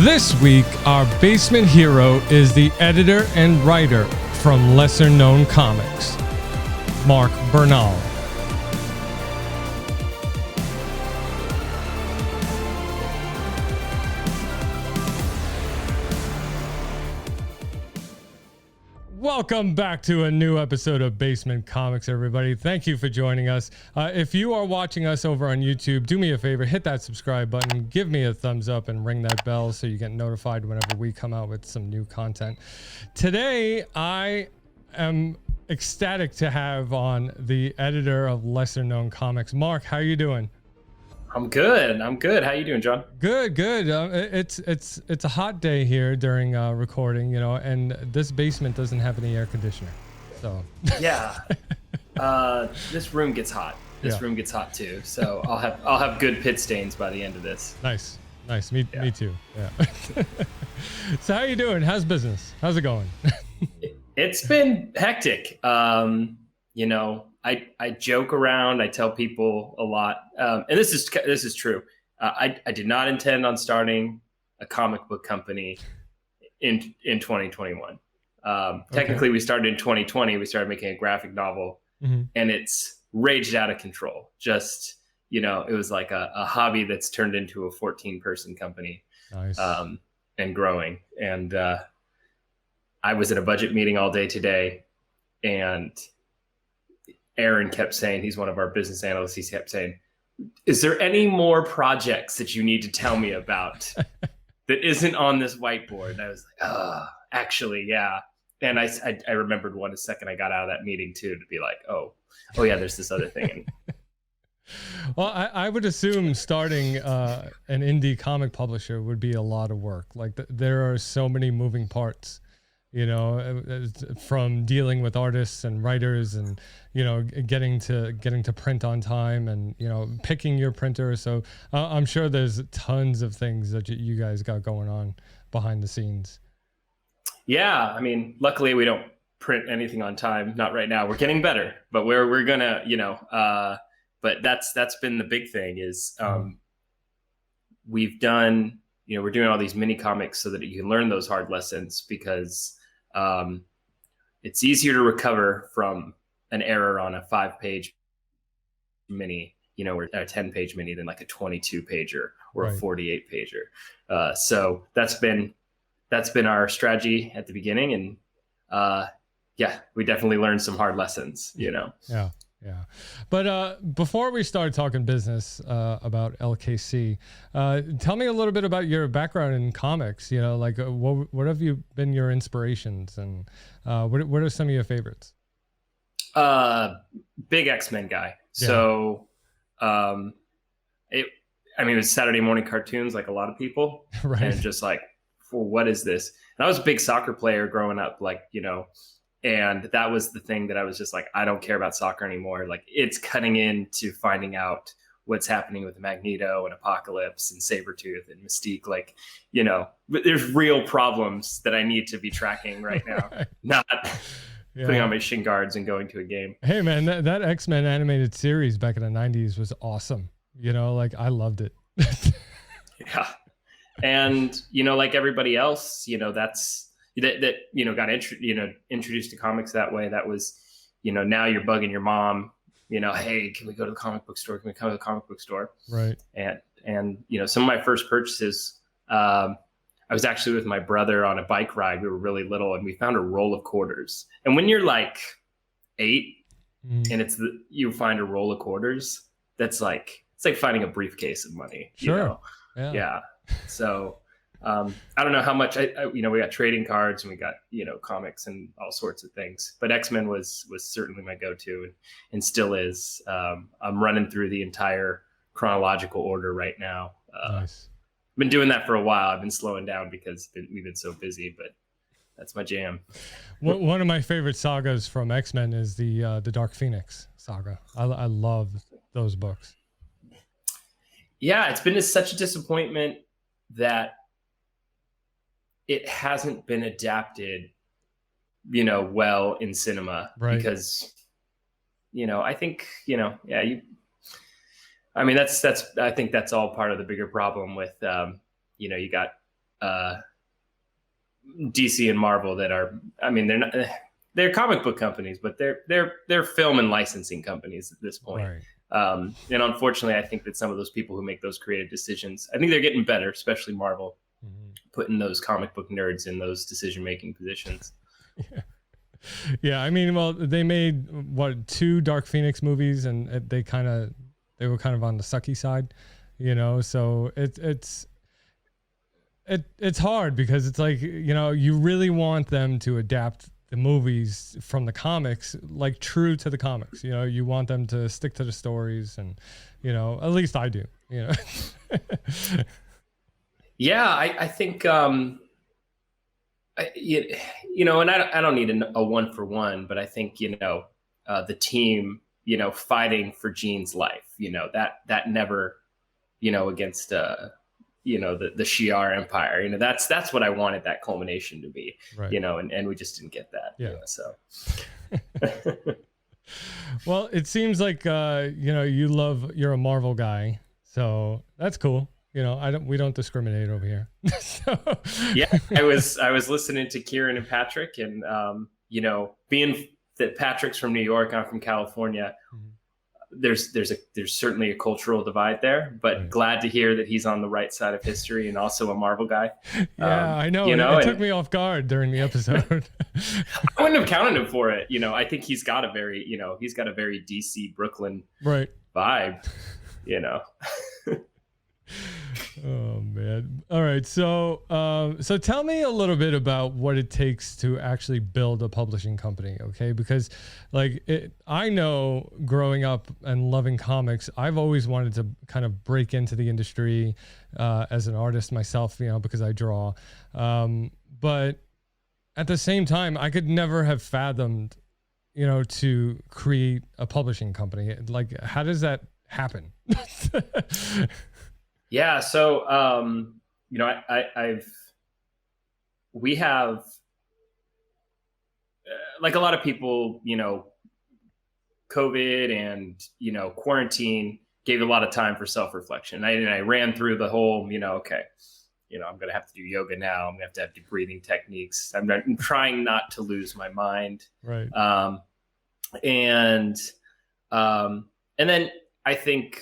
This week, our basement hero is the editor and writer from Lesser Known Comics, Mark Bernal. Welcome back to a new episode of Basement Comics, everybody. Thank you for joining us. If you are watching us over on YouTube, do me a favor, hit that subscribe button, give me a thumbs up, and ring that bell so you get notified whenever we come out with some new content. Today, I am ecstatic to have on the editor of Lesser Known Comics. Mark, how are you doing? I'm good. How you doing, John? Good. It's a hot day here during recording, you know, and this basement doesn't have any air conditioner, so. Yeah. This room gets hot. This room gets hot too. So I'll have good pit stains by the end of this. Nice. Me too. Yeah. So how you doing? How's business? How's it going? It's been hectic. You know, I joke around. I tell people a lot, and this is true. I did not intend on starting a comic book company in 2021. Technically, we started in 2020. We started making a graphic novel, and it's raged out of control. Just, you know, it was like a hobby that's turned into a 14-person company. Nice. And growing. And I was at a budget meeting all day today, and Aaron kept saying, he's one of our business analysts, he kept saying, is there any more projects that you need to tell me about that isn't on this whiteboard? And I was like, actually, yeah. And I remembered one a second I got out of that meeting too, to be like, oh yeah, there's this other thing. Well, I would assume starting an indie comic publisher would be a lot of work. Like there are so many moving parts, you know, from dealing with artists and writers and, you know, getting to print on time and, you know, picking your printer. So I'm sure there's tons of things that you guys got going on behind the scenes. Yeah. I mean, luckily we don't print anything on time. Not right now. We're getting better, but we're gonna, you know, but that's been the big thing is we've done, you know, we're doing all these mini comics so that you can learn those hard lessons because it's easier to recover from an error on a 5-page mini, you know, or a 10-page mini than like a 22-pager or a 48-pager. So that's been our strategy at the beginning. And yeah, we definitely learned some hard lessons, you know? Yeah. But before we start talking business about LKC, tell me a little bit about your background in comics. You know, like what have you been your inspirations, and what are some of your favorites? Big X-Men guy. Yeah. So it was Saturday morning cartoons like a lot of people. Right. And just like, well, what is this? And I was a big soccer player growing up, like, you know. And that was the thing that I was just like, I don't care about soccer anymore. Like it's cutting into finding out what's happening with Magneto and Apocalypse and Sabretooth and Mystique. Like, you know, there's real problems that I need to be tracking right now, not putting on my shin guards and going to a game. Hey man, that X-Men animated series back in the 90s was awesome. You know, like I loved it. Yeah. And, you know, like everybody else, you know, that you know got introduced to comics that way. That was, you know, now you're bugging your mom, you know, hey, can we go to the comic book store? Can we come to the comic book store? Right. And you know, some of my first purchases, I was actually with my brother on a bike ride. We were really little, and we found a roll of quarters. And when you're like 8, and you find a roll of quarters, it's like finding a briefcase of money. Sure. You know? Yeah. So. I don't know how much you know, we got trading cards and we got, you know, comics and all sorts of things, but X-Men was certainly my go-to and still is. I'm running through the entire chronological order right now. Nice. I've been doing that for a while. I've been slowing down because we've been so busy, but that's my jam. One of my favorite sagas from X-Men is the Dark Phoenix saga. I love those books. Yeah. It's been such a disappointment that it hasn't been adapted, you know, well in cinema. Right. Because, you know, I think, you know, yeah, I mean, I think that's all part of the bigger problem with, you know, you got DC and Marvel that are, I mean, they're comic book companies, but they're film and licensing companies at this point. Right. And unfortunately, I think that some of those people who make those creative decisions, I think they're getting better, especially Marvel, putting those comic book nerds in those decision-making positions. Yeah. Yeah, I mean, well, they made what, 2 Dark Phoenix movies, and they were kind of on the sucky side, you know. So it's hard because it's like, you know, you really want them to adapt the movies from the comics, like true to the comics. You know, you want them to stick to the stories, and, you know, at least I do. You know. Yeah, I think. You know, and I don't need a one for one, but I think, you know, the team, you know, fighting for Jean's life, you know, that never, you know, against, you know, the Shi'ar Empire, you know, that's what I wanted that culmination to be, right. You know, and we just didn't get that. Yeah. You know, so. Well, it seems like, you know, you're a Marvel guy, so that's cool. You know, we don't discriminate over here. So. Yeah, I was listening to Kieran and Patrick, and you know, being that Patrick's from New York, I'm from California. There's certainly a cultural divide there, but right. Glad to hear that he's on the right side of history and also a Marvel guy. Yeah, I know. You know, it took me off guard during the episode. I wouldn't have counted him for it. You know, I think he's got a very DC Brooklyn right vibe. You know. Oh man. All right. So tell me a little bit about what it takes to actually build a publishing company. Okay. Because I know growing up and loving comics, I've always wanted to kind of break into the industry, as an artist myself, you know, because I draw. But at the same time, I could never have fathomed, you know, to create a publishing company. Like, how does that happen? Yeah. So, you know, we have, like a lot of people, you know, COVID and, you know, quarantine gave a lot of time for self-reflection. And I ran through the whole, you know, okay, you know, I'm going to have to do yoga now. I'm going to have breathing techniques. I'm trying not to lose my mind. Right. And then I think,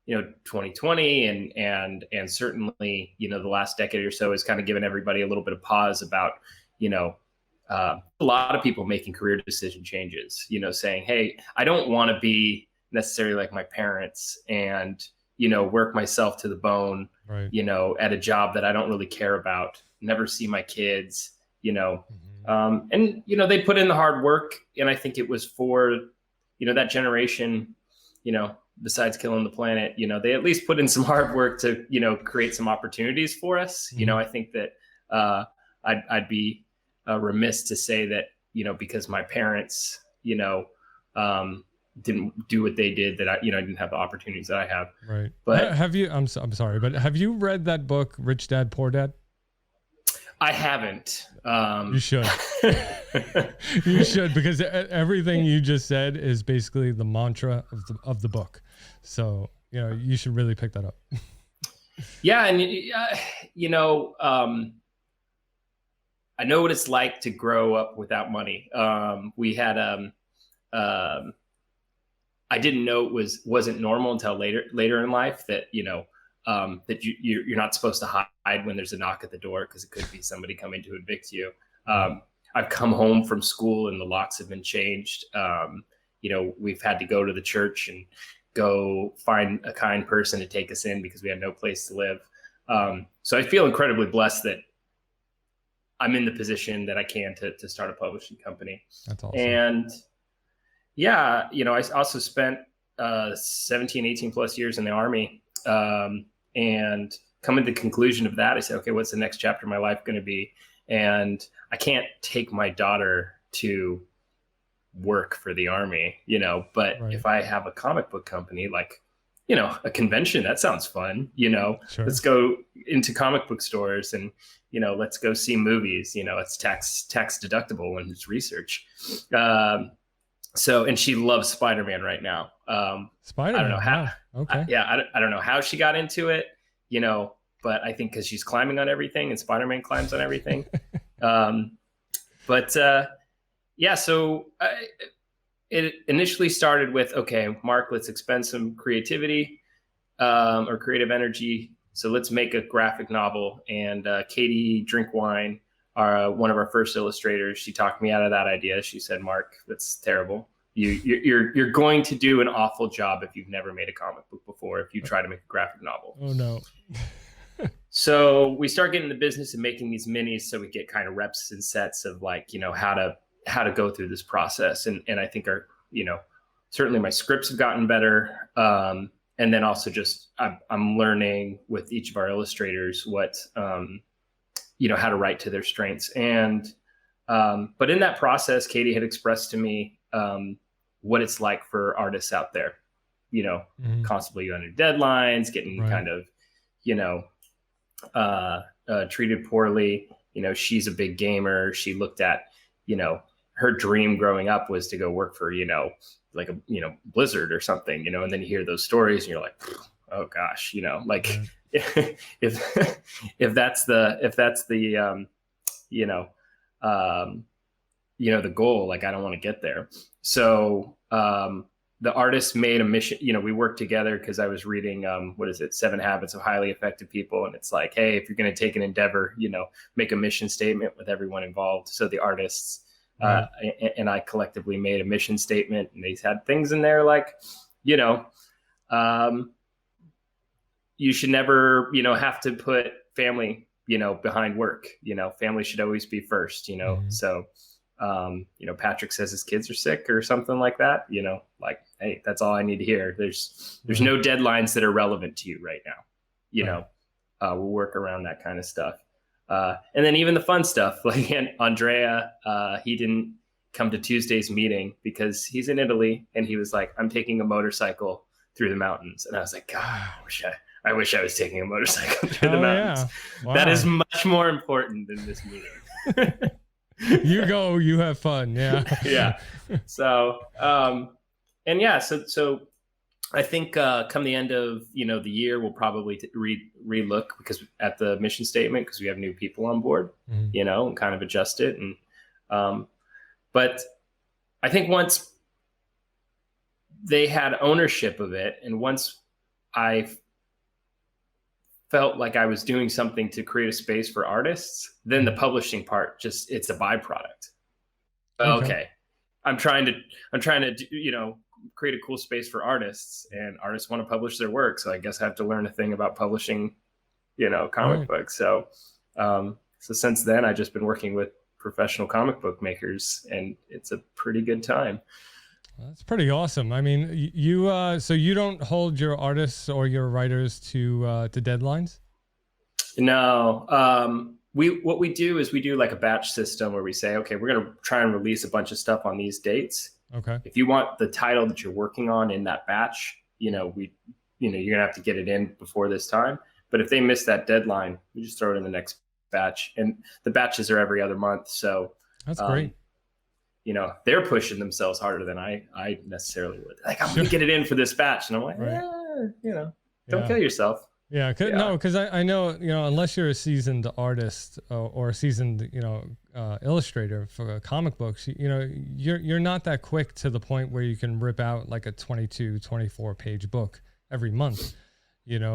you know, 2020 and certainly, you know, the last decade or so has kind of given everybody a little bit of pause about, you know, a lot of people making career decision changes, you know, saying, hey, I don't want to be necessarily like my parents and, you know, work myself to the bone, right. You know, at a job that I don't really care about, never see my kids, you know, and, you know, they put in the hard work. And I think it was for, you know, that generation, you know, besides killing the planet, you know, they at least put in some hard work to, you know, create some opportunities for us. You know, I think that I'd be remiss to say that, you know, because my parents, you know, didn't do what they did, that I didn't have the opportunities that I have. Right. But have you, I'm sorry, but have you read that book, Rich Dad, Poor Dad? I haven't. You should. You should, because everything you just said is basically the mantra of the book. So, you know, you should really pick that up. Yeah. And, you know, I know what it's like to grow up without money. We had, I didn't know it wasn't normal until later in life that, you know, that you're not supposed to hide when there's a knock at the door, because it could be somebody coming to evict you. I've come home from school and the locks have been changed. You know, we've had to go to the church and go find a kind person to take us in because we had no place to live. So I feel incredibly blessed that I'm in the position that I can to start a publishing company. That's awesome. And yeah, you know, I also spent 17, 18 plus years in the Army. And coming to the conclusion of that, I said, okay, what's the next chapter of my life going to be? And I can't take my daughter to work for the Army, you know, but right. If I have a comic book company, like, you know, a convention, that sounds fun, you know, sure. Let's go into comic book stores and, you know, let's go see movies, you know, it's tax deductible when it's research. So, and she loves Spider-Man right now. Spider-Man. I don't know how. Okay. I don't know how she got into it, you know, but I think because she's climbing on everything and Spider-Man climbs on everything. But yeah, so it initially started with, okay, Mark, let's expend some creativity or creative energy. So let's make a graphic novel. And Katie Drinkwine, one of our first illustrators, she talked me out of that idea. She said, Mark, that's terrible. You're going to do an awful job if you've never made a comic book before, if you try to make a graphic novel. Oh, no. So we start getting the business of making these minis, so we get kind of reps and sets of like, how to go through this process. And I think certainly my scripts have gotten better. And then also just I'm learning with each of our illustrators what, how to write to their strengths. And but in that process, Katie had expressed to me what it's like for artists out there, constantly under deadlines, getting kind of, treated poorly. She's a big gamer. She looked at, her dream growing up was to go work for, like a, Blizzard or something, and then you hear those stories and you're like, oh gosh, like if that's the the goal, like I don't want to get there. So, the artist made a mission, we worked together because I was reading, 7 Habits of Highly Effective People. And it's like, hey, if you're going to take an endeavor, make a mission statement with everyone involved. So the artists and I collectively made a mission statement, and they had things in there like, you should never, have to put family, behind work, family should always be first, so Patrick says his kids are sick or something like that, like, hey, that's all I need to hear. There's no deadlines that are relevant to you right now. We'll work around that kind of stuff. And then even the fun stuff, like Andrea, he didn't come to Tuesday's meeting because he's in Italy, and he was like, I'm taking a motorcycle through the mountains. And I was like, God, I wish I was taking a motorcycle through the mountains. Yeah. Wow. That is much more important than this meeting. You go, you have fun. Yeah. Yeah. So, and yeah, so I think come the end of, the year, we'll probably re-look because at the mission statement, because we have new people on board, and kind of adjust it. And, but I think once they had ownership of it, and once I felt like I was doing something to create a space for artists, then the publishing part, it's a byproduct. Okay. I'm trying to, create a cool space for artists, and artists want to publish their work. So I guess I have to learn a thing about publishing, comic books. So, so since then I've just been working with professional comic book makers, and it's a pretty good time. That's pretty awesome. I mean, you so you don't hold your artists or your writers to deadlines? No. What we do is we do like a batch system where we say, okay, we're going to try and release a bunch of stuff on these dates. Okay. If you want the title that you're working on in that batch, you're going to have to get it in before this time. But if they miss that deadline, we just throw it in the next batch. And the batches are every other month. So that's great. They're pushing themselves harder than I necessarily would. Like, I'm going to get it in for this batch. And I'm like, don't kill yourself. Yeah. No, because I know, unless you're a seasoned artist or a seasoned, illustrator for comic books, you're not that quick to the point where you can rip out like a 22, 24 page book every month,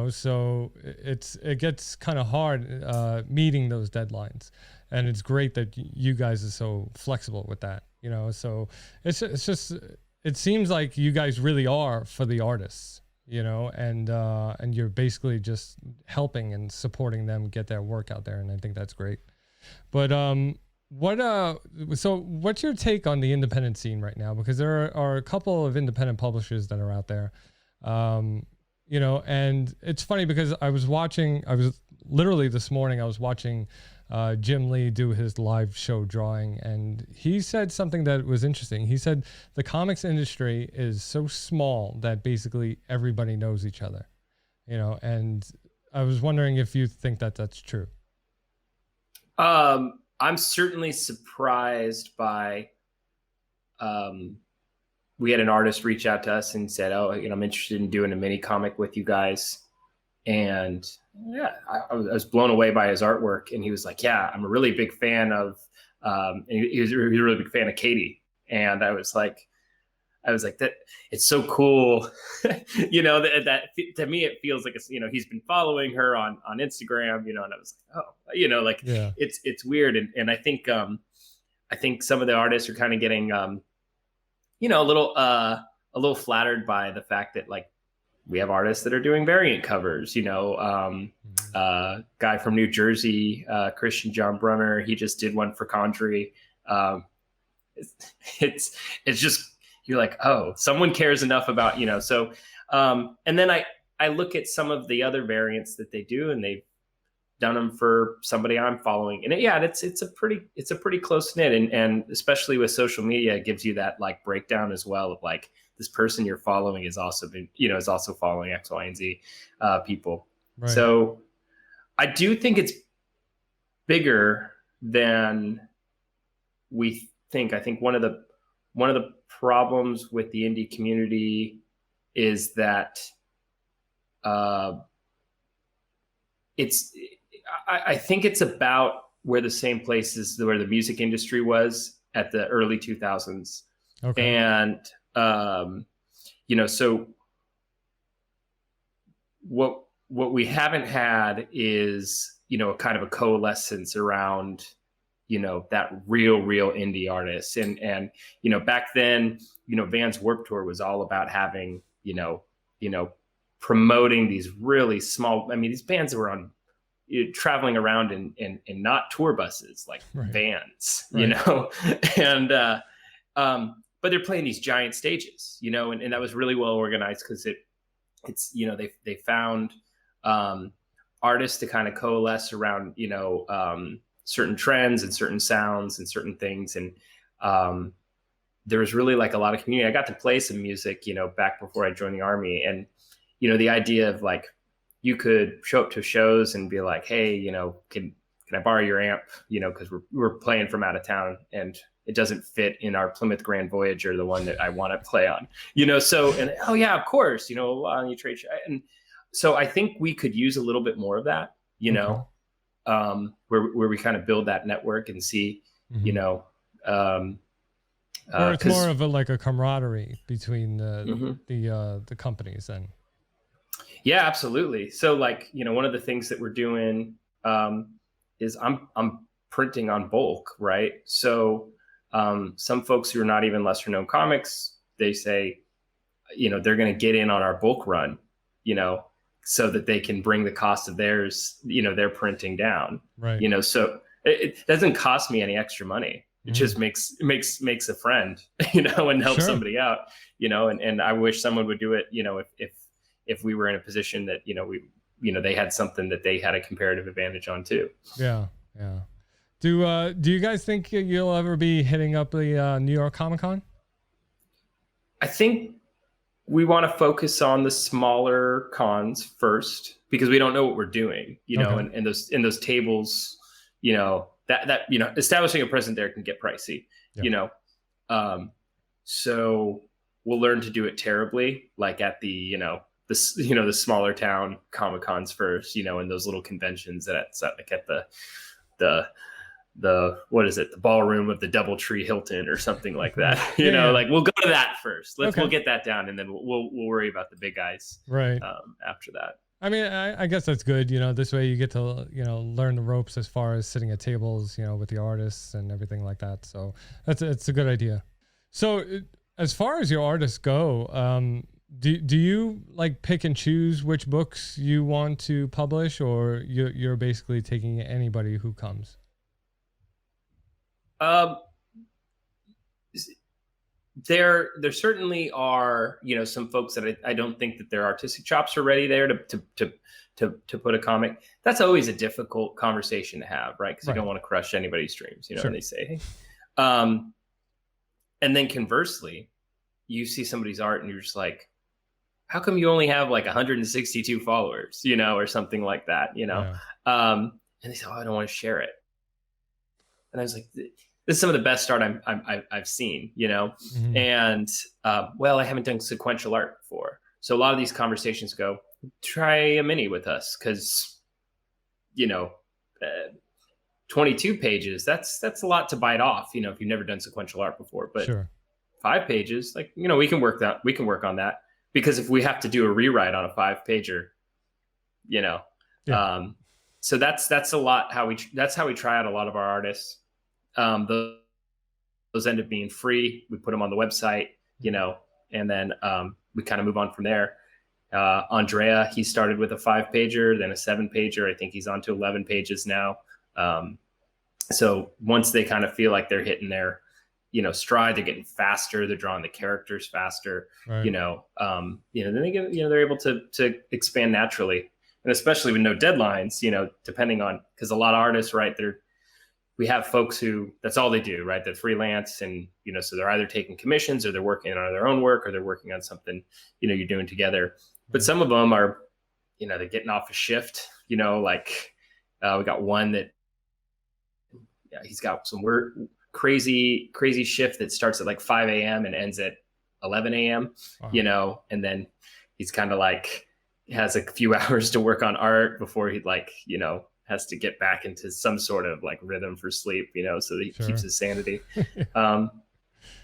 so it gets kind of hard meeting those deadlines. And it's great that you guys are so flexible with that, so it's just, it seems like you guys really are for the artists, and you're basically just helping and supporting them get their work out there. And I think that's great. But, so what's your take on the independent scene right now? Because there are a couple of independent publishers that are out there, and it's funny because I was literally this morning, I was watching Jim Lee do his live show drawing, and he said something that was interesting. He said the comics industry is so small that basically everybody knows each other, and I was wondering if you think that that's true. I'm certainly surprised by, we had an artist reach out to us and said, oh, I'm interested in doing a mini comic with you guys. And yeah, I was blown away by his artwork. And he was like, yeah, I'm a really big fan of, and he was a really big fan of Katie. And I was like, that it's so cool, that to me it feels like it's, he's been following her on Instagram, and I was like, oh, like Yeah. it's weird, and I think some of the artists are kind of getting a little flattered by the fact that like we have artists that are doing variant covers, guy from New Jersey, Christian John Brunner, he just did one for Condry. It's just, you're like, oh, someone cares enough about, so, and then I look at some of the other variants that they do, and they've done them for somebody I'm following. And it's a pretty close knit. And especially with social media, it gives you that like breakdown as well of like, this person you're following is also following X, Y, and Z people. Right. So I do think it's bigger than we think. I think one of the problems with the indie community is that I think it's about where the same place is where the music industry was at the early 2000s. Okay. And so what we haven't had is, a kind of a coalescence around, that real indie artist. And back then, Vans Warped Tour was all about having, promoting these really small, I mean, these bands were on, traveling around in not tour buses, like Right. vans, Right. and but they're playing these giant stages, and that was really well organized because it's they found artists to kind of coalesce around certain trends and certain sounds and certain things, and there was really like a lot of community. I got to play some music back before I joined the Army, and the idea of like you could show up to shows and be like, hey, can I borrow your amp, because we're playing from out of town and it doesn't fit in our Plymouth Grand Voyager, the one that I want to play on, so, and oh yeah, of course, on you trade. And so I think we could use a little bit more of that, Okay. where we kind of build that network and see, Or it's more of a camaraderie between the companies then. Yeah, absolutely. So like, one of the things that we're doing is I'm printing on bulk, right? So some folks who are not even lesser known comics, they say, they're going to get in on our bulk run, so that they can bring the cost of theirs, their printing down, Right. So it doesn't cost me any extra money. It just makes a friend, and helps somebody out, and I wish someone would do it, if we were in a position that, they had something that they had a comparative advantage on too. Yeah. Yeah. Do you guys think you'll ever be hitting up the New York Comic Con? I think we want to focus on the smaller cons first because we don't know what we're doing, Okay. and those tables, that establishing a presence there can get pricey, Yeah. So we'll learn to do it terribly, like at the, the smaller town Comic Cons first, and those little conventions like at the what is it, the ballroom of the Doubletree Hilton or something like that. Like we'll go to that first. We'll get that down, and then we'll worry about the big guys Right. after that. I mean, I guess that's good. This way you get to learn the ropes as far as sitting at tables, with the artists and everything like that. So it's a good idea. So as far as your artists go, do you like pick and choose which books you want to publish, or you're basically taking anybody who comes? There certainly are, some folks that I don't think that their artistic chops are ready there to put a comic. That's always a difficult conversation to have, right? Because you don't want to crush anybody's dreams, Sure. And they say, hey. And then conversely, you see somebody's art and you're just like, how come you only have like 162 followers, or something like that, Yeah. And they say, oh, I don't want to share it. And I was like, this is some of the best art I've seen, Mhm. and well, I haven't done sequential art before. So a lot of these conversations go, try a mini with us because you know, 22 pages, that's a lot to bite off, you know, if you've never done sequential art before. But Sure. 5 pages, like, you know, we can work on that, because if we have to do a rewrite on a 5 pager, you know, Yeah. so that's a lot that's how we try out a lot of our artists. Those end up being free. We put them on the website, you know, and then we kind of move on from there. Andrea, he started with a 5-pager, then a 7-pager. I think he's on to 11 pages now. So once they kind of feel like they're hitting their, you know, stride, they're getting faster, they're drawing the characters faster, Right. you know, then they get, you know, they're able to expand naturally. And especially with no deadlines, you know, depending on, because a lot of artists, right, we have folks who, that's all they do, right? They're freelance, and, you know, so they're either taking commissions, or they're working on their own work, or they're working on something, you know, you're doing together. But some of them are, you know, they're getting off a shift, you know, like we got one that, yeah, he's got some crazy shift that starts at like 5 a.m. and ends at 11 a.m., Wow. you know, and then he's kind of like, has a few hours to work on art before he, like, you know, has to get back into some sort of like rhythm for sleep, you know, so that he keeps his sanity.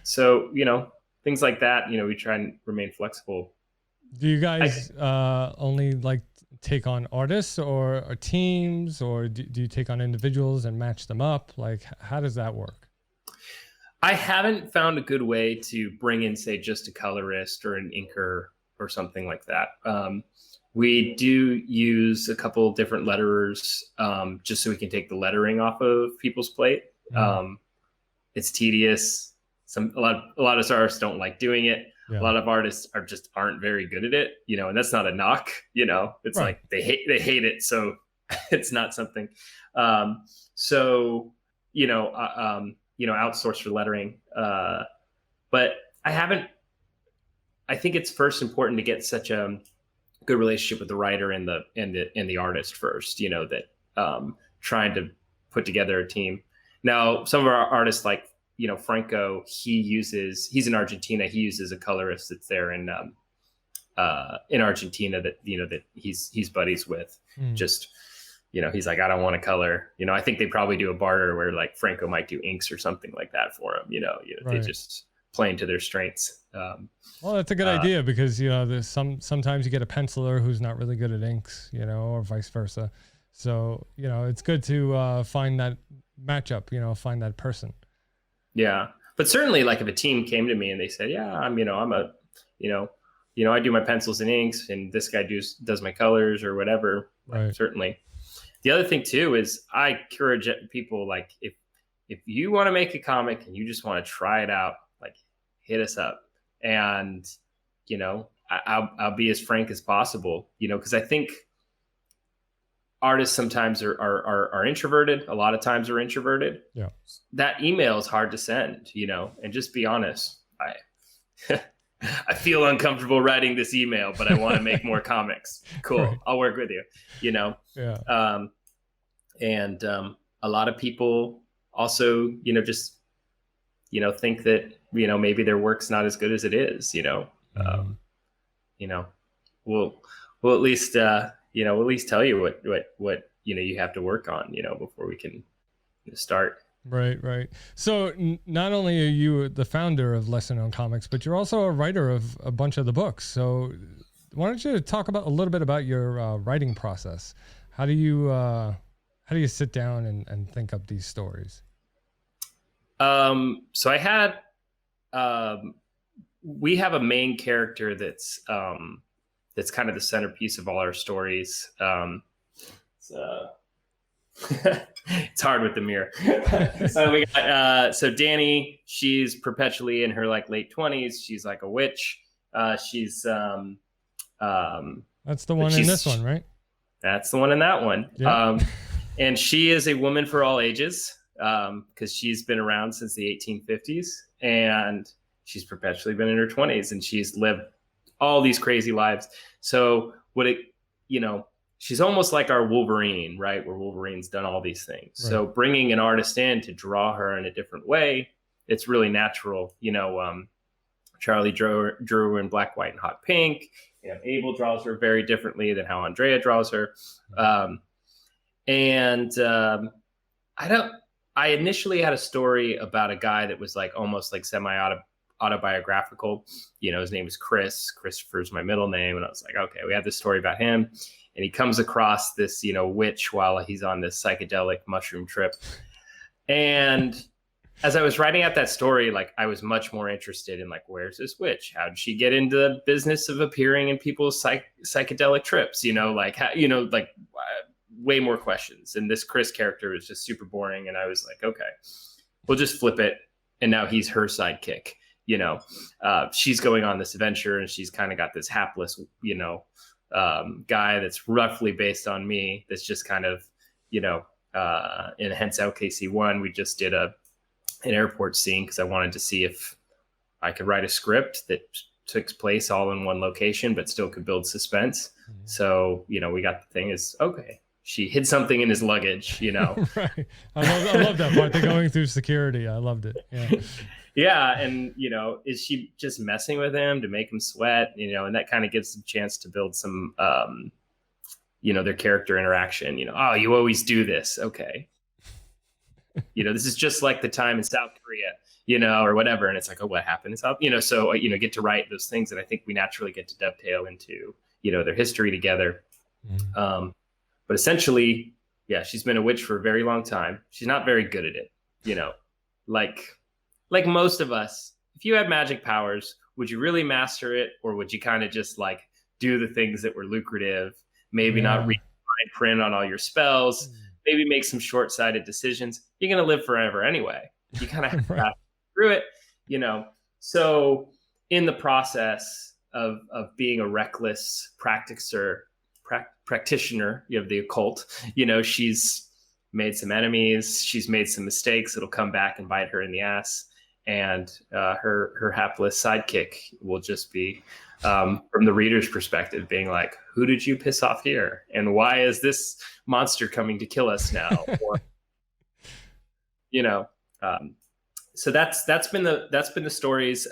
So, you know, things like that, you know, we try and remain flexible. Do you guys only like take on artists or teams, or do you take on individuals and match them up? Like, how does that work? I haven't found a good way to bring in, say, just a colorist or an inker or something like that. We do use a couple different letterers, just so we can take the lettering off of people's plate. It's tedious. A lot of artists don't like doing it. Yeah. A lot of artists aren't very good at it, you know, and that's not a knock, you know, it's right. Like they hate it. So it's not something. So, you know, outsource for lettering. But I think it's first important to get such a good relationship with the writer and the artist first, you know, that trying to put together a team. Now, some of our artists, like, you know, Franco, he's in Argentina. He uses a colorist that's there in Argentina that, you know, that he's buddies with. Just, you know, he's like, I don't want to color, you know. I think they probably do a barter where like Franco might do inks or something like that for him, you know, right. They just playing to their strengths. Well, that's a good idea, because, you know, there's sometimes you get a penciler who's not really good at inks, you know, or vice versa. So, you know, it's good to find that matchup, you know, find that person. Yeah. But certainly, like, if a team came to me and they said, yeah, I do my pencils and inks, and this guy does my colors or whatever. Right. Certainly. The other thing too is I encourage people, like, if you want to make a comic and you just want to try it out, like, hit us up, and, you know, I'll be as frank as possible, you know, because I think artists sometimes are introverted. A lot of times are introverted. Yeah. That email is hard to send, you know, and just be honest. I feel uncomfortable writing this email, but I want to make more comics. Cool. Right. I'll work with you, you know? Yeah. And a lot of people also, you know, just, you know, think that, you know, maybe their work's not as good as it is, you know? You know, we'll at least, you know, at least tell you what, you know, you have to work on, you know, before we can start. Right. So not only are you the founder of Lesser Known Comics, but you're also a writer of a bunch of the books. So why don't you talk a little bit about your writing process? How do you sit down and think up these stories? So I had, we have a main character that's kind of the centerpiece of all our stories. It's hard with the mirror. So we got, so Danny, she's perpetually in her like late 20s. She's like a witch. She's that's the one in this one, right? That's the one in that one. Yeah. And she is a woman for all ages, because she's been around since the 1850s, and she's perpetually been in her 20s, and she's lived all these crazy lives. So you know, she's almost like our Wolverine, right? Where Wolverine's done all these things. Right. So bringing an artist in to draw her in a different way, it's really natural. You know, Charlie drew in black, white, and hot pink. You know, Abel draws her very differently than how Andrea draws her. And I don't. I initially had a story about a guy that was like almost like semi autobiographical. His name is Chris. Christopher's my middle name, and I was like, okay, we have this story about him, and he comes across this witch while he's on this psychedelic mushroom trip. And as I was writing out that story, like I was much more interested in like, where's this witch? How did she get into the business of appearing in people's psychedelic trips? Like how, way more questions. And this Chris character was just super boring. And I was like, okay, we'll just flip it. And now he's her sidekick. She's going on this adventure, and she's kind of got this hapless, guy that's roughly based on me. That's just kind of, in hence LKC1, we just did an airport scene because I wanted to see if I could write a script that took place all in one location, but still could build suspense. Mm-hmm. So, we got the thing is, okay, she hid something in his luggage, Right. I love that part. They're going through security. I loved it. Yeah. Yeah. And, is she just messing with him to make him sweat, and that kind of gives them a chance to build some, their character interaction, oh, you always do this. Okay. This is just like the time in South Korea, or whatever. And it's like, oh, what happened in South, so, get to write those things. And I think we naturally get to dovetail into, their history together. Mm-hmm. But essentially, yeah, she's been a witch for a very long time. She's not very good at it, like most of us. If you had magic powers, would you really master it? Or would you kind of just like do the things that were lucrative, maybe not read fine print on all your spells, maybe make some short-sighted decisions? You're going to live forever anyway. You kind of have to pass through it, So in the process of being a reckless practitioner of the occult, she's made some enemies, she's made some mistakes that'll come back and bite her in the ass. And her hapless sidekick will just be, from the reader's perspective, being like, who did you piss off here? And why is this monster coming to kill us now? Or, so that's been the stories.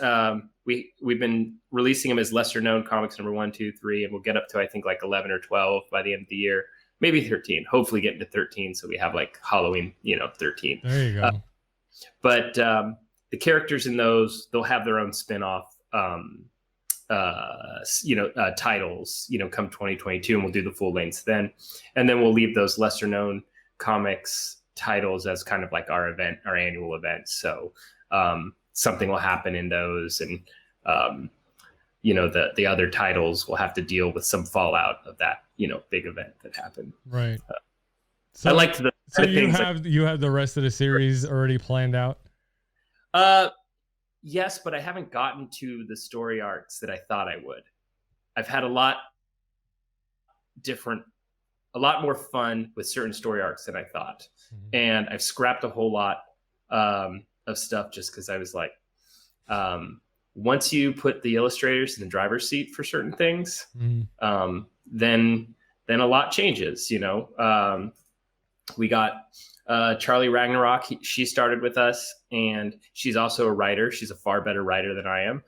We've been releasing them as lesser known comics number 1, 2, 3, and we'll get up to, I think, like 11 or 12 by the end of the year, maybe 13, hopefully getting to 13. So we have like Halloween, 13. There you go. But the characters in those, they'll have their own spinoff, titles, come 2022, and we'll do the full lengths then. And then we'll leave those lesser known comics titles as kind of like our annual event. So something will happen in those, and the other titles will have to deal with some fallout of that big event that happened. Right. So I like the so you have the rest of the series already planned out. Yes, but I haven't gotten to the story arcs that I thought I would. I've had a lot more fun with certain story arcs than I thought. Mm-hmm. And I've scrapped a whole lot of stuff just because I was like, once you put the illustrators in the driver's seat for certain things, mm-hmm. Then a lot changes, we got Charlie Ragnarok. She started with us, and she's also a writer. She's a far better writer than I am.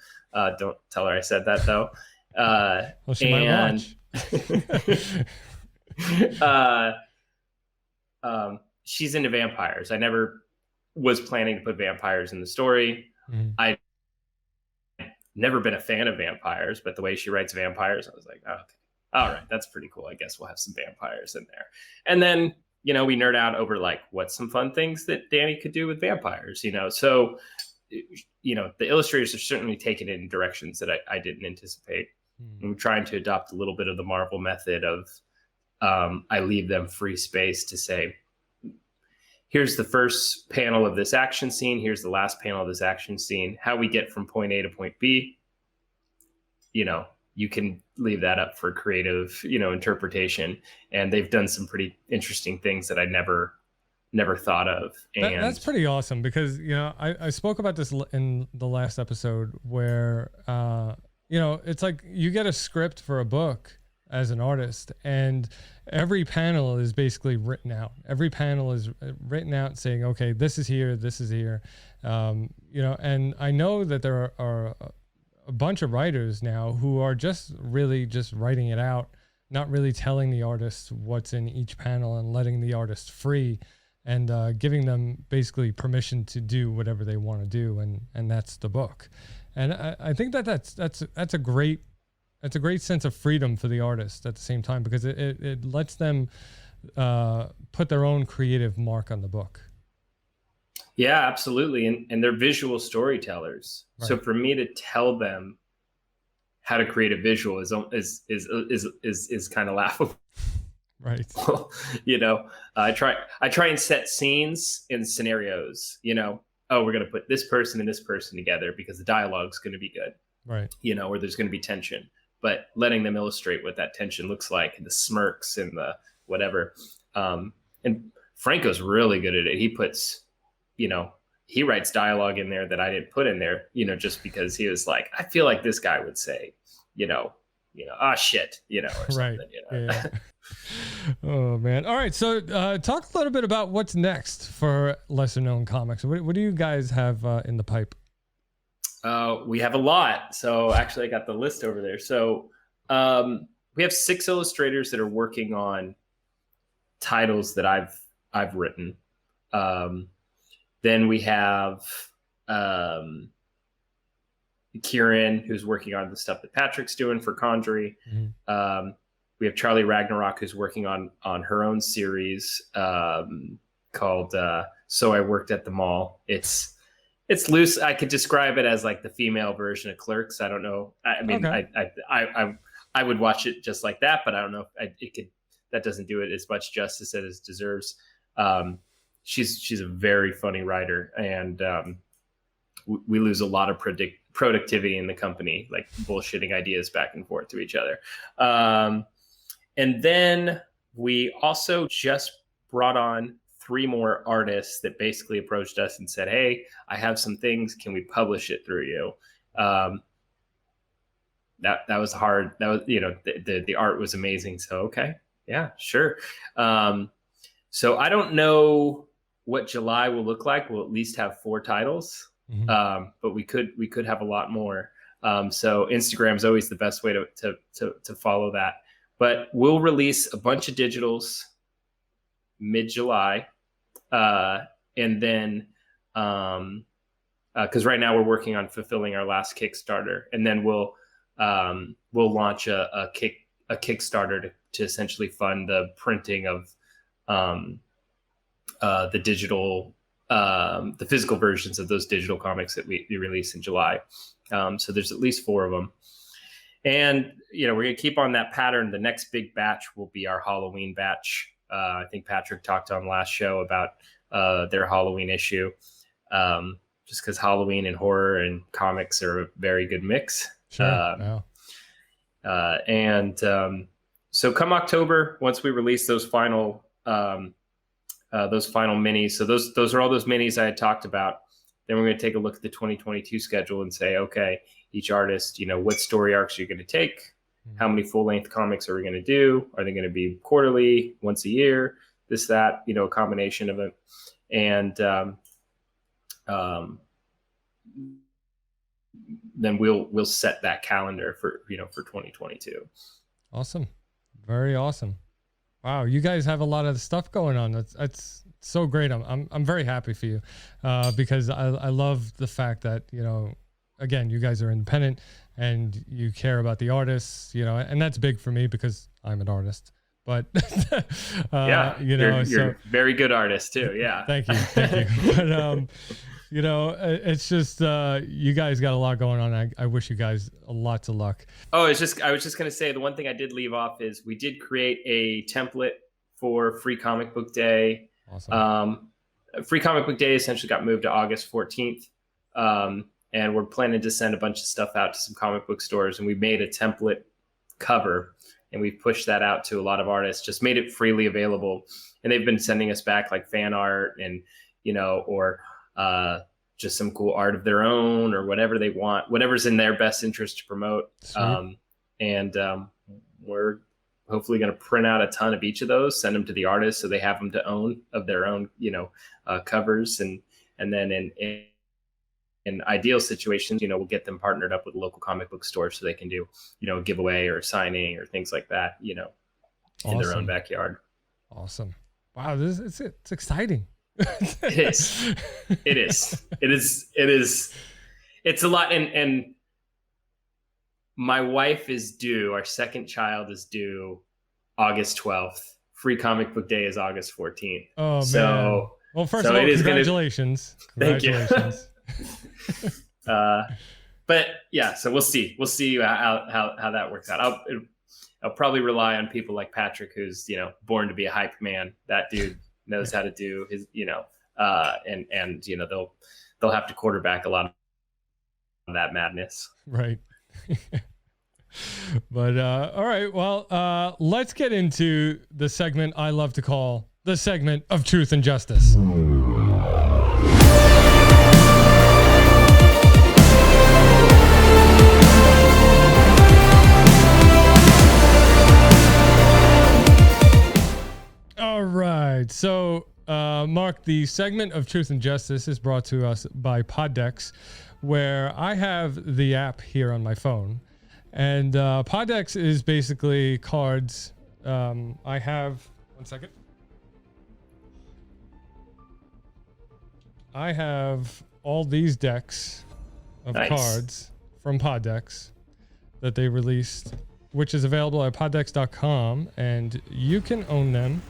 Don't tell her I said that, though. Well, she might watch. She's into vampires. I never was planning to put vampires in the story. Mm-hmm. I've never been a fan of vampires, but the way she writes vampires, I was like, oh, okay, all right, that's pretty cool. I guess we'll have some vampires in there. And then, we nerd out over like what's some fun things that Danny could do with vampires, So, the illustrators are certainly taking it in directions that I didn't anticipate. I'm trying to adopt a little bit of the Marvel method of I leave them free space to say, here's the first panel of this action scene. Here's the last panel of this action scene. How we get from point A to point B, you can leave that up for creative, interpretation. And they've done some pretty interesting things that I never thought of. And that's pretty awesome because, I spoke about this in the last episode where, it's like you get a script for a book as an artist, and every panel is basically written out. Every panel is written out saying, okay, this is here, and I know that there are a bunch of writers now who are just really just writing it out not really telling the artist what's in each panel and letting the artist free, and giving them basically permission to do whatever they want to do, and that's the book. And I think that's a great sense of freedom for the artist at the same time, because it lets them put their own creative mark on the book. Yeah, absolutely. And they're visual storytellers. Right. So for me to tell them how to create a visual is kind of laughable. Right. You know, I try and set scenes and scenarios, you know, oh, we're going to put this person and this person together because the dialogue's going to be good. Right. You know, or there's going to be tension, but letting them illustrate what that tension looks like, and the smirks and the whatever. And Franco's really good at it. He puts, you know, he writes dialogue in there that I didn't put in there, you know, just because he was like, I feel like this guy would say, you know, ah, shit, you know, or something, right. you know? Yeah. Oh man. All right. So talk a little bit about what's next for lesser known comics. What do you guys have in the pipe? We have a lot. So actually I got the list over there. So we have 6 illustrators that are working on titles that I've written. Then we have Kieran, who's working on the stuff that Patrick's doing for Condry. Mm-hmm. We have Charlie Ragnarok, who's working on her own series called So I Worked at the Mall. It's loose. I could describe it as like the female version of Clerks. I don't know. I mean, okay. I would watch it just like that, but I don't know if that doesn't do it as much justice as it deserves. She's a very funny writer, and we lose a lot of productivity in the company, like bullshitting ideas back and forth to each other. And then we also just brought on 3 more artists that basically approached us and said, hey, I have some things. Can we publish it through you? That was hard. That was, you know, the art was amazing. So, okay. Yeah, sure. So I don't know what July will look like. We'll at least have 4 titles, mm-hmm. But we could have a lot more. So Instagram is always the best way to follow that. But we'll release a bunch of digitals mid-July, and then because right now we're working on fulfilling our last Kickstarter, and then we'll launch a Kickstarter to essentially fund the printing of the digital, the physical versions of those digital comics that we release in July. So there's at least 4 of them. And, you know, we're going to keep on that pattern. The next big batch will be our Halloween batch. I think Patrick talked on last show about their Halloween issue, just because Halloween and horror and comics are a very good mix. Sure. So come October, once we release those final minis, so those are all those minis I had talked about. Then we're going to take a look at the 2022 schedule and say, okay, each artist, you know, what story arcs are you going to take? How many full-length comics are we going to do? Are they going to be quarterly, once a year, this, that, you know, a combination of it. And then we'll set that calendar for 2022. Awesome. Very awesome. Wow, you guys have a lot of stuff going on. That's so great. I'm very happy for you, because I love the fact that, you know, again, you guys are independent and you care about the artists, you know, and that's big for me because I'm an artist. But yeah, you know, you're a very good artist too. Yeah. Thank you. But you know, it's just you guys got a lot going on. I wish you guys lots of luck. Oh, I was just going to say, the one thing I did leave off is we did create a template for Free Comic Book Day. Awesome. Free Comic Book Day essentially got moved to August 14th. And we're planning to send a bunch of stuff out to some comic book stores. And we made a template cover, and we've pushed that out to a lot of artists, just made it freely available. And they've been sending us back like fan art and, you know, or just some cool art of their own or whatever they want, whatever's in their best interest to promote. We're hopefully going to print out a ton of each of those, send them to the artists so they have them to own of their own, you know, covers. And then in ideal situations, we'll get them partnered up with a local comic book store so they can do, a giveaway or signing or things like that, in their own backyard. Awesome. Wow. It's exciting. It is. It is. It is. It is. It's a lot. And my wife is due, our second child is due August 12th. Free comic book day is August 14th. Oh, so, man. Well, first of all, congratulations. Congratulations. Thank you. But yeah, so we'll see. We'll see how that works out. I'll probably rely on people like Patrick, who's, born to be a hype man. That dude knows how to do his, and they'll have to quarterback a lot of that madness. Right. But all right, well, let's get into the segment I love to call the segment of Truth and Justice. All right, so Mark, the segment of Truth and Justice is brought to us by Poddex, where I have the app here on my phone. And Poddex is basically cards. I have, one second. I have all these decks of cards from Poddex that they released, which is available at poddex.com. And you can own them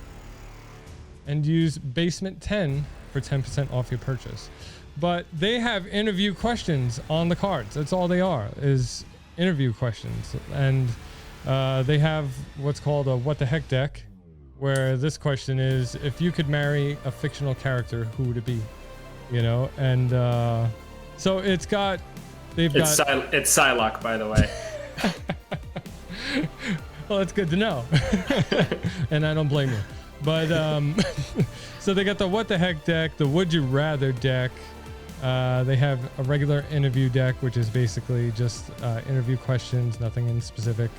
and use Basement 10 for 10% off your purchase. But they have interview questions on the cards. That's all they are, is interview questions. And they have what's called a What the Heck deck, where this question is, if you could marry a fictional character, who would it be? And so it's Psylocke, by the way. Well, it's good to know. And I don't blame you. But so they got the What the Heck deck, the Would You Rather deck. They have a regular interview deck, which is basically just interview questions, nothing in specific.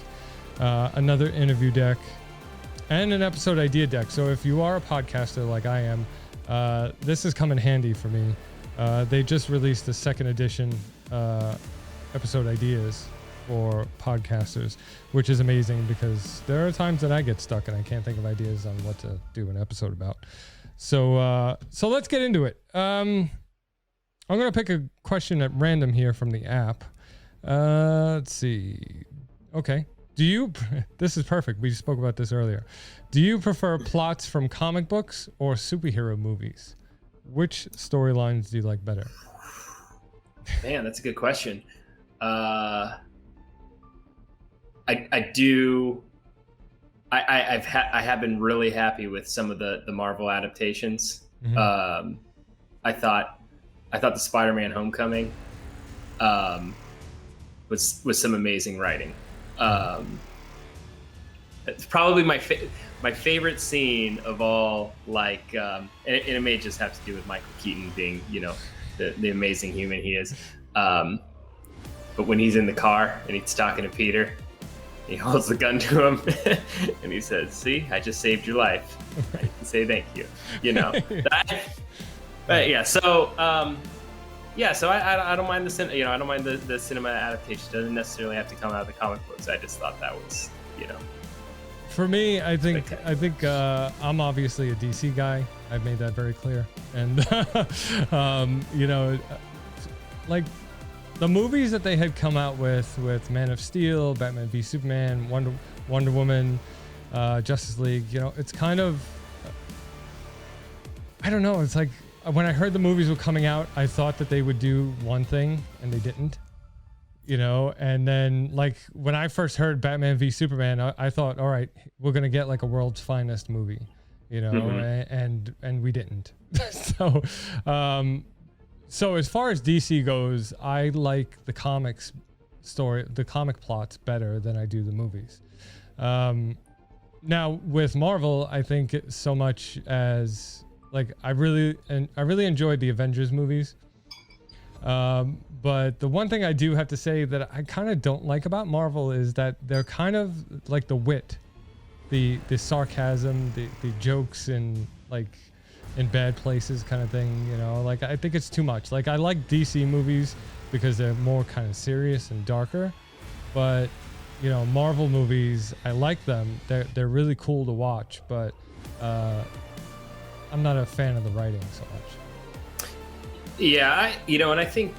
Another interview deck, and an episode idea deck. So if you are a podcaster like I am, this has come in handy for me. They just released the second edition episode ideas for podcasters, which is amazing because there are times that I get stuck and I can't think of ideas on what to do an episode about. So let's get into it. I'm going to pick a question at random here from the app. Let's see. Okay. This is perfect. We spoke about this earlier. Do you prefer plots from comic books or superhero movies? Which storylines do you like better? Man, that's a good question. I do. I have been really happy with some of the Marvel adaptations. Mm-hmm. I thought the Spider-Man Homecoming was some amazing writing. It's probably my favorite scene of all. And it may just have to do with Michael Keaton being, the amazing human he is. But when he's in the car and he's talking to Peter, he holds the gun to him and he says, "See, I just saved your life. I can say thank you." But yeah, so I don't mind I don't mind the cinema adaptation. It doesn't necessarily have to come out of the comic books. I just thought that was, For me, I think I'm obviously a DC guy. I've made that very clear. And like the movies that they had come out with Man of Steel, Batman v Superman, Wonder Woman, Justice League, it's kind of, I don't know. It's like when I heard the movies were coming out, I thought that they would do one thing and they didn't, and then like when I first heard Batman v Superman, I thought, all right, we're going to get like a world's finest movie, mm-hmm. and we didn't. So as far as DC goes, I like the comic plots better than I do the movies. Now with Marvel, I think so much as like I really enjoyed the Avengers movies. But the one thing I do have to say that I kind of don't like about Marvel is that they're kind of like the wit, the sarcasm, the jokes, and like in bad places kind of thing. You know, like I think it's too much. Like I like DC movies because they're more kind of serious and darker, but you know, Marvel movies, I like them. They're really cool to watch, but I'm not a fan of the writing so much. Yeah, and I think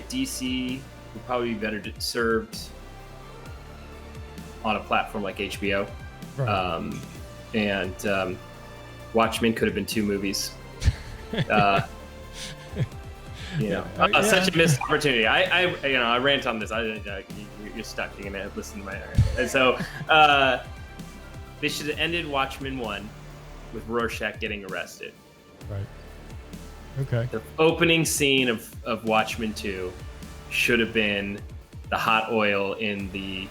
DC would probably be better served on a platform like HBO. Right. And Watchmen could have been 2 movies. Such a missed opportunity. I rant on this. You're stuck. You're gonna listen to my. And so they should have ended Watchmen 1 with Rorschach getting arrested. Right. Okay. The opening scene of Watchmen 2 should have been the hot oil in the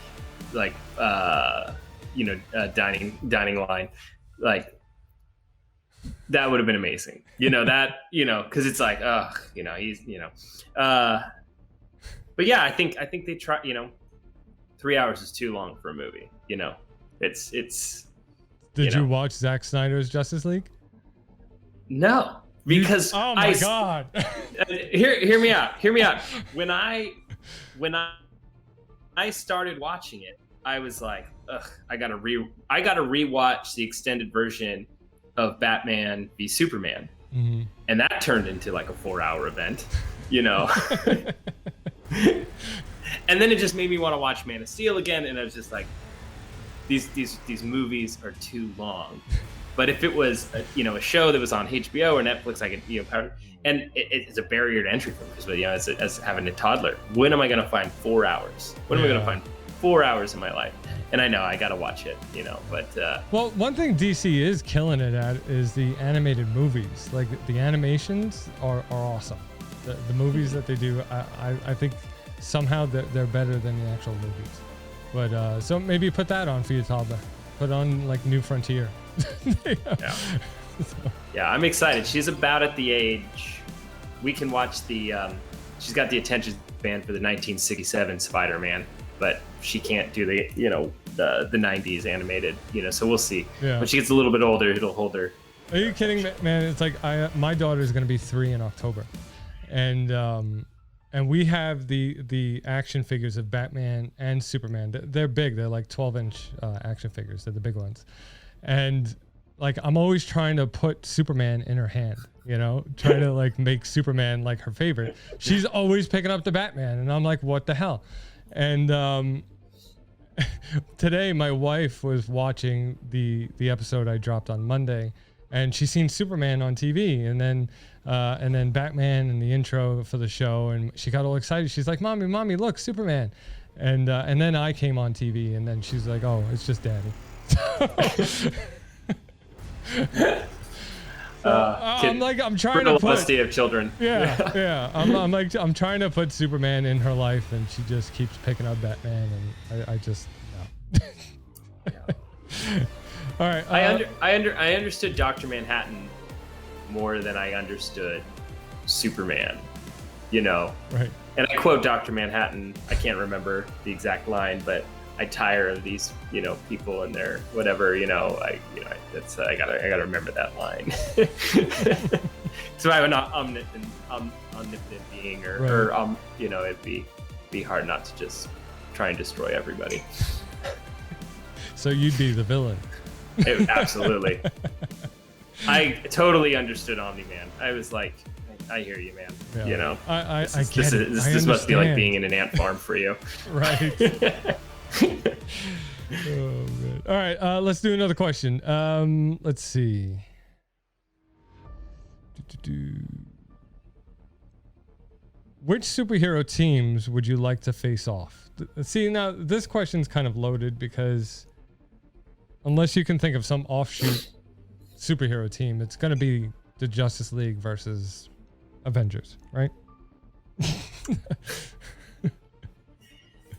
dining line. Like that would have been amazing. Because it's like, he's, but yeah, I think they try, 3 hours is too long for a movie. It's. Did you watch Zack Snyder's Justice League? No, because oh my God. Hear me out. When I started watching it, I was like, ugh, I gotta rewatch the extended version of Batman v Superman. Mm-hmm. And that turned into like a 4-hour event, And then it just made me want to watch Man of Steel again, and I was just like, these movies are too long. But if it was a show that was on HBO or Netflix, I could and it's a barrier to entry for me because as having a toddler, when am I going to find 4 hours? When am I going to find 4 hours in my life? And I know I got to watch it, but well, one thing DC is killing it at is the animated movies. Like the animations are awesome. The movies that they do, I think somehow they're better than the actual movies. But so maybe put that on for your toddler. Put on like New Frontier. Yeah. Yeah, I'm excited. She's about at the age we can watch the. She's got the attention span for the 1967 Spider-Man, but she can't do the the 90s animated. So we'll see. Yeah. When she gets a little bit older, it'll hold her. Are you kidding, man? It's like my daughter is gonna be 3 in October, and we have the action figures of Batman and Superman. They're big. They're like 12-inch action figures. They're the big ones. And like I'm always trying to put Superman in her hand, trying to like make Superman like her favorite. She's always picking up the Batman, and I'm like, what the hell? And today my wife was watching the episode I dropped on Monday, and she's seen Superman on TV, and then Batman in the intro for the show, and she got all excited. She's like, "Mommy, look, Superman!" And then I came on TV, and then she's like, "Oh, it's just Daddy." I'm trying to put of children. Yeah. I'm trying to put Superman in her life, and she just keeps picking up Batman, and I just no. All right. I understood Dr. Manhattan more than I understood Superman. Right. And I quote Dr. Manhattan. I can't remember the exact line, but I tire of these, people and their whatever, I gotta remember that line. So I'm not omnipotent being, or it'd be hard not to just try and destroy everybody. So you'd be the villain. Absolutely. I totally understood Omni-Man. I was like, I hear you, man. Yeah. This must be like being in an ant farm for you. Right. Oh, man. All right, let's do another question. Let's see. Which superhero teams would you like to face off? See, now this question's kind of loaded because unless you can think of some offshoot superhero team, it's going to be the Justice League versus Avengers, right?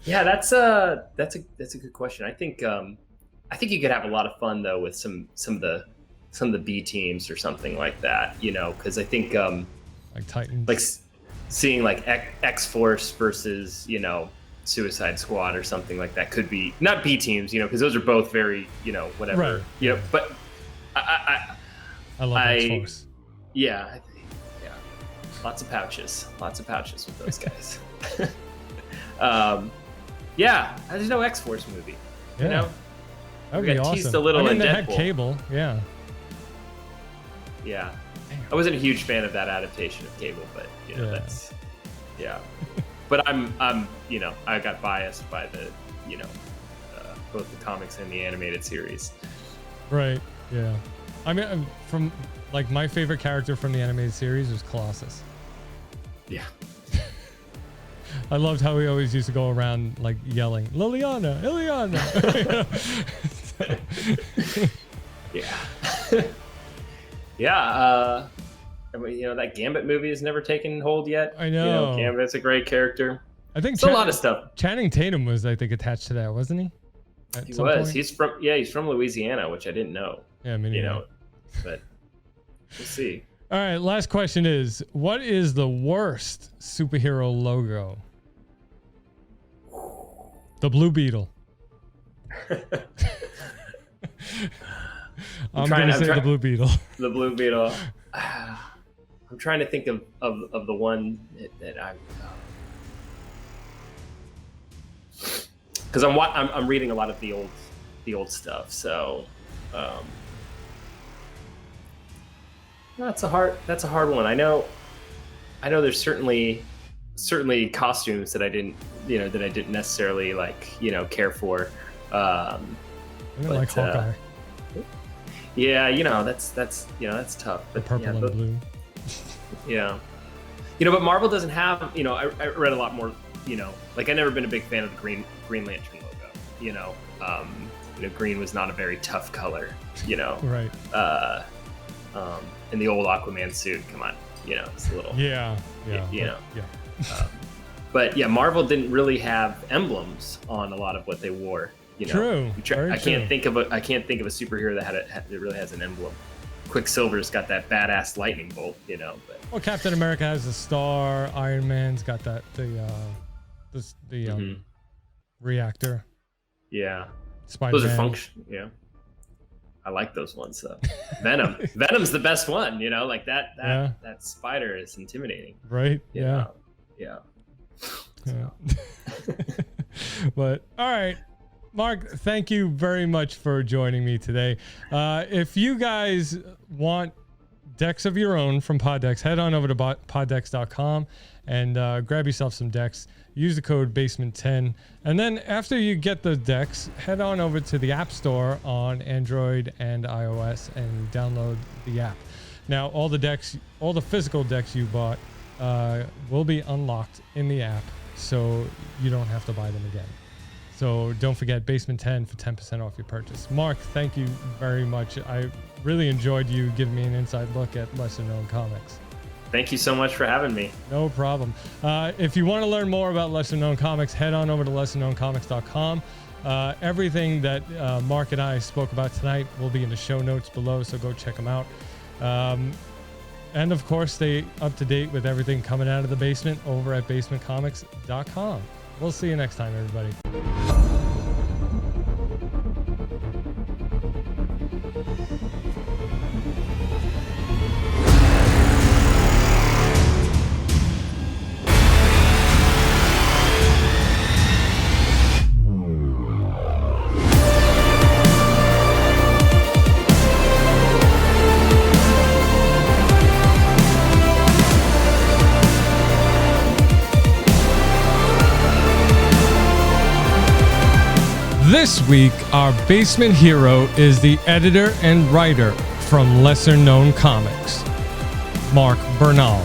Yeah, that's a good question. I think you could have a lot of fun though with some of the B teams or something like that, because I think like Titans, like seeing like X-Force versus Suicide Squad or something like that could be not B teams, because those are both very whatever, right. But I love X-Force. Yeah, lots of pouches with those guys. Yeah, there's no X-Force movie. Yeah. You know, that would be awesome. Teased a little I mean, in they Deadpool. had Cable. Yeah. Yeah, I wasn't a huge fan of that adaptation of Cable, but you know, that's But I'm you know, I got biased by the both the comics and the animated series. Right. Yeah. I mean, from like my favorite character from the animated series was Colossus. Yeah. I loved how he always used to go around like yelling, Liliana, Liliana. Yeah. Yeah. I mean, you know, that Gambit movie has never taken hold yet. I know. You know, Gambit's a great character. I think it's a lot of stuff. Channing Tatum was, I think, attached to that, wasn't he? He was. Point? He's from Louisiana, which I didn't know. Yeah, I mean, you know, but we'll see. All right, last question is, what is the worst superhero logo? The Blue Beetle. I'm going to say the Blue Beetle. The Blue Beetle. I'm trying to think of the one that I... Because I'm reading a lot of the old stuff, so that's a hard one. I know there's certainly costumes that I didn't necessarily care for. I didn't like Hawkeye. Yeah, that's tough. The purple and blue. Yeah, but Marvel doesn't have. I read a lot more. I've never been a big fan of the Green Lantern logo. Green was not a very tough color. Right. In the old Aquaman suit, come on, it's a little. Yeah. But yeah, Marvel didn't really have emblems on a lot of what they wore. True. I can't think of a superhero that really has an emblem. Quicksilver's got that badass lightning bolt, But well, Captain America has a star. Iron Man's got the reactor. Yeah. Spider-Man. Those are function. Yeah. I like those ones though. Venom's the best one. That spider is intimidating. Right. Yeah. But all right. Mark, thank you very much for joining me today. If you guys want decks of your own from Poddex, head on over to poddex.com and grab yourself some decks. Use the code BASEMENT10. And then after you get the decks, head on over to the App Store on Android and iOS and download the app. Now, all the physical decks you bought will be unlocked in the app, so you don't have to buy them again. So don't forget Basement 10 for 10% off your purchase. Mark, thank you very much. I really enjoyed you giving me an inside look at lesser known comics. Thank you so much for having me. No problem. If you want to learn more about lesser known comics, head on over to lesserknowncomics.com. Everything that Mark and I spoke about tonight will be in the show notes below, so go check them out. And of course, stay up to date with everything coming out of the basement over at basementcomics.com. We'll see you next time, everybody. This week, our basement hero is the editor and writer from Lesser Known Comics, Mark Bernal.